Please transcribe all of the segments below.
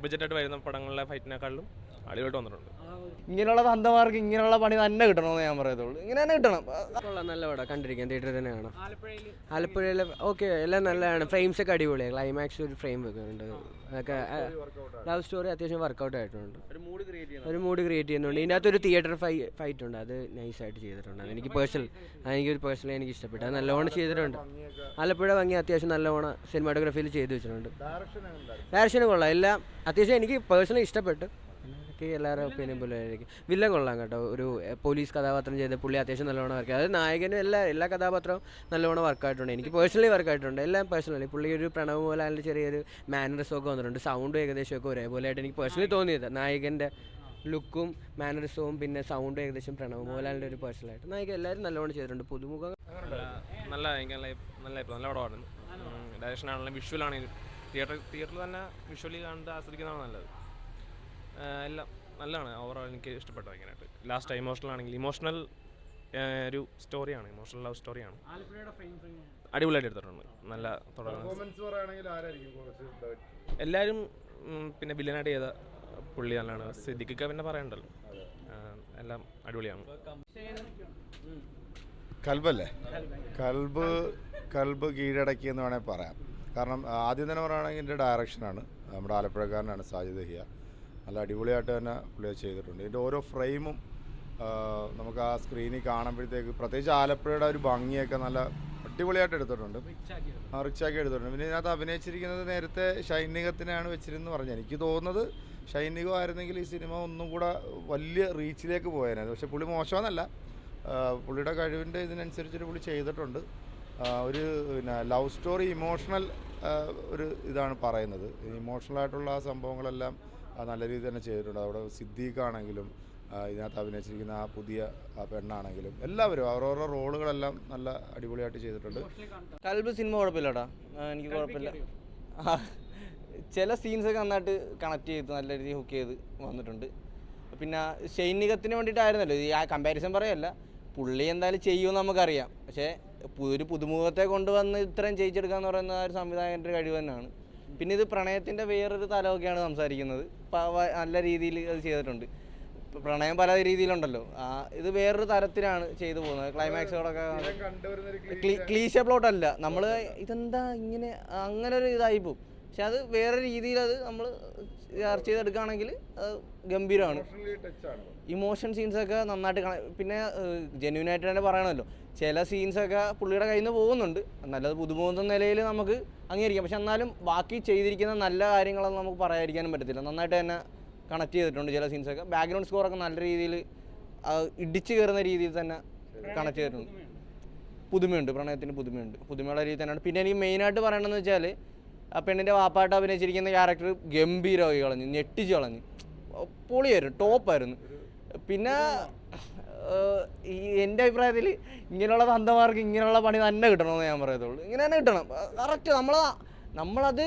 Big ബഡ്ജറ്റായിട്ട് വരുന്ന പടങ്ങളിലെ ഫൈറ്റിനെക്കാളും അടിപൊളിയായിട്ട് വന്നിട്ടുണ്ട്. ഇങ്ങനെയുള്ള തന്തമാർക്ക് ഇങ്ങനെയുള്ള പണി തന്നെ കിട്ടണമെന്ന് ഞാൻ പറയത്തുള്ളൂ. ഇങ്ങനെ തന്നെ കിട്ടണം. നല്ല പടം കണ്ടിരിക്കാൻ തിയേറ്ററിൽ തന്നെ കാണാം. ആലപ്പുഴയിൽ ഓക്കെ എല്ലാം നല്ലതാണ്. ഫ്രെയിംസ് ഒക്കെ അടിപൊളിയാണ്. ക്ലൈമാക്സ് ഒരു ഫ്രെയിം വെക്കുന്നുണ്ട്. അതൊക്കെ ലവ് സ്റ്റോറി അത്യാവശ്യം വർക്കൗട്ട് ആയിട്ടുണ്ട്. ഒരു മൂഡ് ക്രിയേറ്റ് ചെയ്യുന്നുണ്ട്. ഇതിനകത്തൊരു തിയേറ്റർ ഫൈറ്റ് ഉണ്ട്. അത് നൈസായിട്ട് ചെയ്തിട്ടുണ്ട്. എനിക്കൊരു പേഴ്സണലി എനിക്ക് ഇഷ്ടപ്പെട്ടു. അത് നല്ലോണം ചെയ്തിട്ടുണ്ട്. ആലപ്പുഴ ഭംഗി അത്യാവശ്യം നല്ലോണം സിനിമാറ്റോഗ്രാഫിയിൽ ചെയ്ത് വെച്ചിട്ടുണ്ട്. ഡയറക്ഷൻ കൊള്ളാം. എല്ലാം അത്യാവശ്യം എനിക്ക് പേഴ്സണലി ഇഷ്ടപ്പെട്ടു. എല്ലാവരും ഒപ്പീനിയൻ പോലെ ആയിരിക്കും. വില്ലൻ കൊള്ളാം കേട്ടോ. ഒരു പോലീസ് കഥാപാത്രം ചെയ്ത പുള്ളി അത്യാവശ്യം നല്ലോണം വർക്ക്. അതായത് നായകനും എല്ലാ കഥാപാത്രവും നല്ലോണം വർക്കായിട്ടുണ്ട്. എനിക്ക് പേഴ്സണലി വർക്കായിട്ടുണ്ട്. എല്ലാം പേഴ്സണലി പുള്ളി ഒരു പ്രണവ് പോലെ അതിൻ്റെ ചെറിയൊരു മാനറിസമൊക്കെ വന്നിട്ടുണ്ട്. സൗണ്ടും ഏകദേശമൊക്കെ ഒരേപോലെ ആയിട്ട് എനിക്ക് പേഴ്സണലി തോന്നിയത്. നായകൻ്റെ ലുക്കും മാനറിസവും പിന്നെ സൗണ്ടും ഏകദേശം പ്രണവ് മോഹൻലാലിൻ്റെ ഒരു പേഴ്സണലായിട്ട് നായകൻ എല്ലാവരും നല്ലോണം ചെയ്തിട്ടുണ്ട്. പുതുമുഖം നല്ല പടമായിരുന്നു. ഡയറക്ഷൻ ആണെങ്കിലും വിഷ്വലാണെങ്കിലും തിയേറ്ററിൽ തന്നെ വിഷ്വലി കണ്ട് ആസ്വദിക്കുന്നതാണ് നല്ലത്. എല്ലാം നല്ലതാണ്. ഓവറോൾ എനിക്ക് ഇഷ്ടപ്പെട്ടു ഭയങ്കരമായിട്ട്. ലാസ്റ്റ് ഇമോഷണൽ ഒരു സ്റ്റോറിയാണ്. ഇമോഷണൽ ലവ് സ്റ്റോറിയാണ്. അടിപൊളിയായിട്ട് എടുത്തിട്ടുണ്ട്. നല്ല എല്ലാവരും പിന്നെ വില്ലനായിട്ട് ചെയ്ത പുള്ളി നല്ലതാണ്. സിദ്ദിഖൊക്കെ പിന്നെ പറയണ്ടല്ലോ. എല്ലാം അടിപൊളിയാണ്. കൽബല്ലേ? കൽബ് കീഴടക്കി എന്ന് വേണമെങ്കിൽ പറയാം. കാരണം ആദ്യം തന്നെ പറയുകയാണെങ്കിൽ എൻ്റെ ഡയറക്ഷനാണ്. നമ്മുടെ ആലപ്പുഴക്കാരനാണ് സാജിദ് ഹിയ. നല്ല അടിപൊളിയായിട്ട് തന്നെ പുള്ളി ചെയ്തിട്ടുണ്ട്. ഇതിൻ്റെ ഓരോ ഫ്രെയിമും നമുക്ക് ആ സ്ക്രീനിൽ കാണുമ്പോഴത്തേക്ക് പ്രത്യേകിച്ച് ആലപ്പുഴയുടെ ഒരു ഭംഗിയൊക്കെ നല്ല അടിപൊളിയായിട്ട് എടുത്തിട്ടുണ്ട്. റിച്ചാക്കി എടുത്തിട്ടുണ്ട്. പിന്നെ ഇതിനകത്ത് അഭിനയിച്ചിരിക്കുന്നത് നേരത്തെ ഷൈനികത്തിനാണ് വെച്ചിരുന്നു പറഞ്ഞത്. എനിക്ക് തോന്നുന്നത് ഷൈനികം ആയിരുന്നെങ്കിൽ ഈ സിനിമ ഒന്നും കൂടെ വലിയ റീച്ചിലേക്ക് പോയേനെ. പക്ഷെ പുള്ളി മോശമെന്നല്ല, പുള്ളിയുടെ കഴിവിൻ്റെ ഇതിനനുസരിച്ചൊരു പുള്ളി ചെയ്തിട്ടുണ്ട്. ഒരു പിന്നെ ലവ് സ്റ്റോറി ഇമോഷണൽ ഒരു ഇതാണ് പറയുന്നത്. ഇമോഷണലായിട്ടുള്ള ആ സംഭവങ്ങളെല്ലാം നല്ല രീതിയിൽ തന്നെ ചെയ്തിട്ടുണ്ട്. അവിടെ സിദ്ദീഖാണെങ്കിലും ഇതിനകത്ത് അഭിനയിച്ചിരിക്കുന്ന ആ പുതിയ പെണ്ണാണെങ്കിലും എല്ലാവരും അവരവരുടെ റോളുകളെല്ലാം നല്ല അടിപൊളിയായിട്ട് ചെയ്തിട്ടുണ്ട്. കൽബ് സിനിമ കുഴപ്പമില്ലടാ. എനിക്ക് കുഴപ്പമില്ല. ചില സീൻസൊക്കെ നന്നായിട്ട് കണക്ട് ചെയ്ത് നല്ല രീതിയിൽ ഹുക്ക് ചെയ്ത് വന്നിട്ടുണ്ട്. പിന്നെ സൈനികത്തിന് വേണ്ടിയിട്ടായിരുന്നല്ലോ ഈ ആ കമ്പാരിസൺ പറയല്ല. പുള്ളി എന്തായാലും ചെയ്യുമെന്ന് നമുക്കറിയാം. പക്ഷേ ഒരു പുതുമുഖത്തെ കൊണ്ടുവന്ന് ഇത്രയും ചെയ്യിച്ചെടുക്കുക എന്ന് പറയുന്ന ഒരു സംവിധായകൻ്റെ കഴിവ് തന്നെയാണ്. പിന്നെ ഇത് പ്രണയത്തിൻ്റെ വേറൊരു തലമൊക്കെയാണ് സംസാരിക്കുന്നത്. നല്ല രീതിയിൽ അത് ചെയ്തിട്ടുണ്ട്. പ്രണയം പല രീതിയിലുണ്ടല്ലോ. ഇത് വേറൊരു തരത്തിലാണ് ചെയ്തു പോകുന്നത്. ക്ലൈമാക്സുകളൊക്കെ ക്ലീശ പ്ലോട്ടല്ല. നമ്മൾ ഇതെന്താ അങ്ങനെ ഒരു ഇതായിപ്പോവും. പക്ഷെ അത് വേറെ രീതിയിൽ അത് നമ്മൾ ചർച്ച ചെയ്തെടുക്കുകയാണെങ്കിൽ അത് ഗംഭീരമാണ്. ഇമോഷൻ സീൻസൊക്കെ നന്നായിട്ട് പിന്നെ ജെന്യൂനായിട്ട് തന്നെ പറയണമല്ലോ. ചില സീൻസൊക്കെ പുള്ളിയുടെ കയ്യിൽ നിന്ന് പോകുന്നുണ്ട്. നല്ലത് പുതുമുഖ നിലയിൽ നമുക്ക് അംഗീകരിക്കാം. പക്ഷെ എന്നാലും ബാക്കി ചെയ്തിരിക്കുന്ന നല്ല കാര്യങ്ങളൊന്നും നമുക്ക് പറയാതിരിക്കാനും പറ്റത്തില്ല. നന്നായിട്ട് തന്നെ കണക്ട് ചെയ്തിട്ടുണ്ട് ചില സീൻസൊക്കെ. ബാക്ക്ഗ്രൗണ്ട് സ്കോറൊക്കെ നല്ല രീതിയിൽ ഇടിച്ചു കയറുന്ന രീതിയിൽ തന്നെ കണക്ട് ചെയ്തിട്ടുണ്ട്. പുതുമയുണ്ട്, പ്രണയത്തിന് പുതുമയുള്ള രീതിയിൽ തന്നെയാണ്. പിന്നെ എനിക്ക് മെയിനായിട്ട് പറയണമെന്ന് വെച്ചാൽ ആ പെണ്ണിൻ്റെ വാപ്പായിട്ട് അഭിനയിച്ചിരിക്കുന്ന ക്യാരക്ടർ ഗംഭീരമായി കളഞ്ഞു, ഞെട്ടിച്ച് കളഞ്ഞു. പൊളിയായിരുന്നു, ടോപ്പായിരുന്നു. പിന്നെ എൻ്റെ അഭിപ്രായത്തിൽ ഇങ്ങനെയുള്ള തന്തമാർക്ക് ഇങ്ങനെയുള്ള പണി തന്നെ കിട്ടണമെന്ന് ഞാൻ പറയത്തുള്ളൂ. ഇങ്ങനെ തന്നെ കിട്ടണം. കറക്റ്റ് നമ്മളത്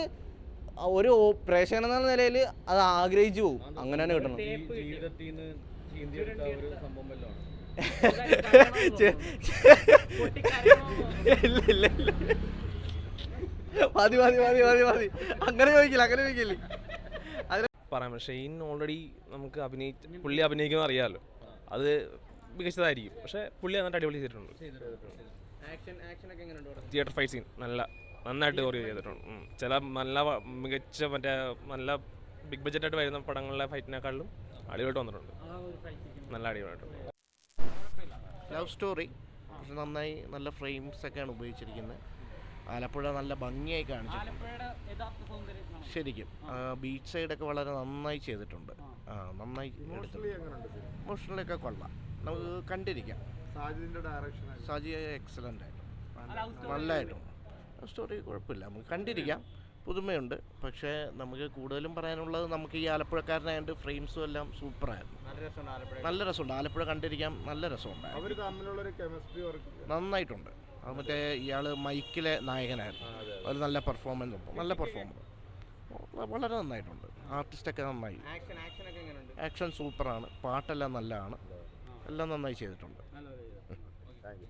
ഒരു പ്രേക്ഷകൻ എന്ന നിലയിൽ അത് ആഗ്രഹിച്ചു പോകും. അങ്ങനെ തന്നെ കിട്ടണം. ഇല്ല മതി അങ്ങനെ ചോദിക്കില്ല. പറയാം. ഷെയ്ൻ ഓൾറെഡി നമുക്ക് പുള്ളി അഭിനയിക്കുന്നത് അറിയാമല്ലോ. അത് മികച്ചതായിരിക്കും. പക്ഷേ പുള്ളി നന്നായിട്ട് അടിപൊളി ചെയ്തിട്ടുണ്ട്. തിയേറ്റർ ഫൈറ്റ് സീൻ നന്നായിട്ട് ചെയ്തിട്ടുണ്ട്. ചില നല്ല മികച്ച നല്ല ബിഗ് ബഡ്ജറ്റായിട്ട് വരുന്ന പടങ്ങളിലെ ഫൈറ്റിനെക്കാളും അടിപൊളിയായിട്ട് വന്നിട്ടുണ്ട്. നല്ല അടിപൊളിയായിട്ടുണ്ട്. ലവ് സ്റ്റോറി പക്ഷെ നന്നായി നല്ല ഫ്രെയിംസ് ഒക്കെയാണ് ഉപയോഗിച്ചിരിക്കുന്നത്. ആലപ്പുഴ നല്ല ഭംഗിയായി കാണിച്ചിട്ടുണ്ട്. ശരിക്കും ബീച്ച് സൈഡൊക്കെ വളരെ നന്നായി ചെയ്തിട്ടുണ്ട്. നന്നായി ഇമോഷണലൊക്കെ കൊള്ളാം. നമുക്ക് കണ്ടിരിക്കാം. സാജി എക്സലൻ്റ് ആയിട്ട് നല്ലതായിട്ടുണ്ട്. സ്റ്റോറി കുഴപ്പമില്ല, നമുക്ക് കണ്ടിരിക്കാം. പുതുമയുണ്ട്. പക്ഷേ നമുക്ക് കൂടുതലും പറയാനുള്ളത് നമുക്ക് ഈ ആലപ്പുഴക്കാരനായതുകൊണ്ട് ഫ്രെയിംസും എല്ലാം സൂപ്പറായിരുന്നു. നല്ല രസമുണ്ട്. ആലപ്പുഴ കണ്ടിരിക്കാം. നല്ല രസമുണ്ട്. നന്നായിട്ടുണ്ട്. അത് മറ്റേ ഇയാൾ മൈക്കിലെ നായകനായിരുന്നു. ഒരു നല്ല പെർഫോമൻസ് വളരെ നന്നായിട്ടുണ്ട്. ആർട്ടിസ്റ്റൊക്കെ നന്നായി. ആക്ഷൻ സൂപ്പറാണ്. പാട്ടെല്ലാം നല്ലതാണ്. എല്ലാം നന്നായി ചെയ്തിട്ടുണ്ട്. Thank you.